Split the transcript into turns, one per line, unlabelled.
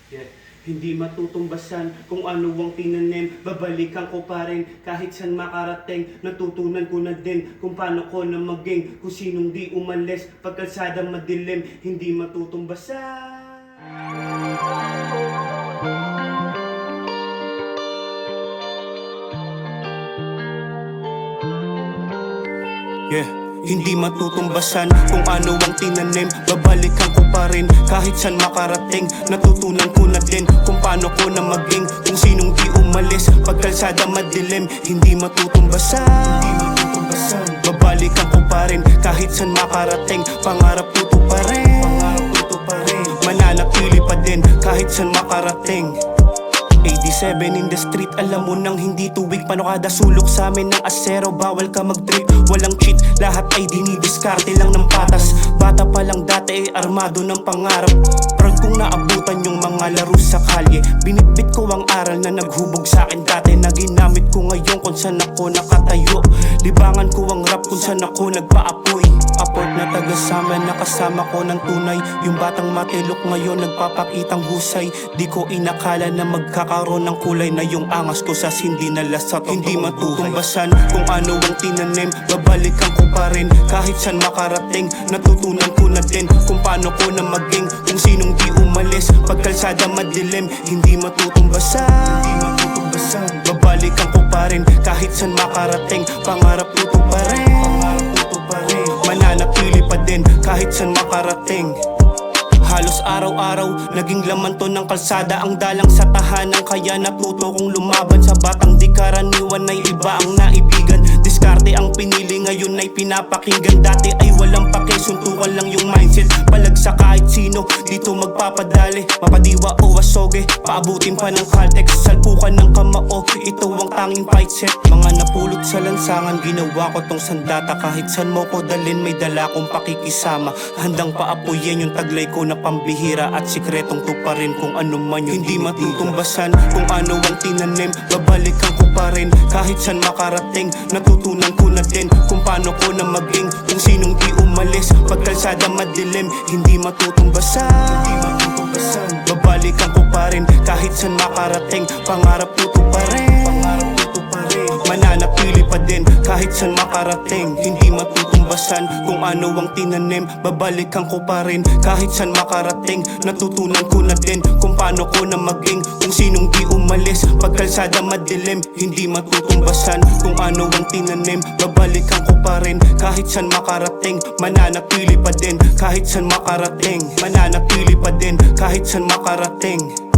Yeah. Hindi matutumbasan kung ano ang tinanim. Babalikan ko pa rin kahit saan makarating. Natutunan ko na din kung paano ko na maging kung sinong di umalis pagkalsada madilim. Hindi matutumbasan. Yeah. Hindi matutumbasan kung ano ang tinanim. Babalikan ko pa rin kahit saan makarating. Natutunan ko na din kung paano ko na maging kung sinong di umalis pagkalsada madilim. Hindi matutumbasan. Babalikan ko pa rin kahit saan makarating. Pangarap ko pa rin. Mananatili pa din kahit saan makarating. 87 in the street, alam mo nang hindi tuwig. Paano kada sulok sa amin ng asero, bawal ka mag-trip. Walang cheat, lahat ay dinidiskarte lang ng patas. Bata pa lang dati armado ng pangarap. Proud kong naabutan yung mga laro sa kalye. Binitbit ko ang aral na naghubog sa akin dati, na ginamit ko ngayon kung saan ako nakatayo. Libangan ko ang rap kung saan ako nagpaapoy. Apport na taga-sama, nakasama ko ng tunay. Yung batang matilok ngayon nagpapakitang husay. Di ko inakala na magkakaroon ng kulay na yung angas ko sa hindi nalasat. Hindi matutumbasan kung ano ang tinanim. Babalikan ko pa rin kahit saan makarating. Natutunan ko na din kung paano ko na maging kung sinong di umalis pagkalsada madilim. Hindi matutumbasan. Babalikan ko pa rin kahit saan makarating. Pangarap ko pa rin. Mananatili pa din kahit saan makarating. Halos araw-araw, naging laman to ng kalsada. Ang dalang sa tahanan, kaya natuto kong lumaban. Sa batang di karaniwan ay iba ang naibigan. Diskarte ang pinili, ngayon ay pinapakinggan. Dati ay walang pake, suntukan lang yung mindset. Palag sa kahit sino, dito magpapadali. Mapadiwa o asoge, paabutin pa ng Caltex. Salpukan ng kamao, ito ang tanging fight set. Mga napulot sa lansangan, ginawa ko tong sandata. Kahit saan mo ko dalin, may dala kong pakikisama. Handang paapuyin yung taglay ko na pambihira at sikretong tuparin kung ano man yun. Hindi matutumbasan kung ano ang tinanim. Babalikan ko pa rin kahit saan makarating. Natutunan ko na din kung paano ko na maging kung sinong di umalis pagkalsada madilim. Hindi matutumbasan. Babalikan ko pa rin kahit saan makarating. Pangarap ko pa rin. Mananatili pa din kahit saan makarating. Hindi matutumbasan kung ano ang tinanim. Babalikan ko pa rin kahit saan makarating. Natutunan ko na din kung paano ko na maging kung sinong di umalis pagkalsada madilim. Hindi matutumbasan kung ano ang tinanim. Babalikan ko pa rin kahit saan makarating. Mananatili pa din kahit saan makarating. Mananatili pa din kahit saan makarating.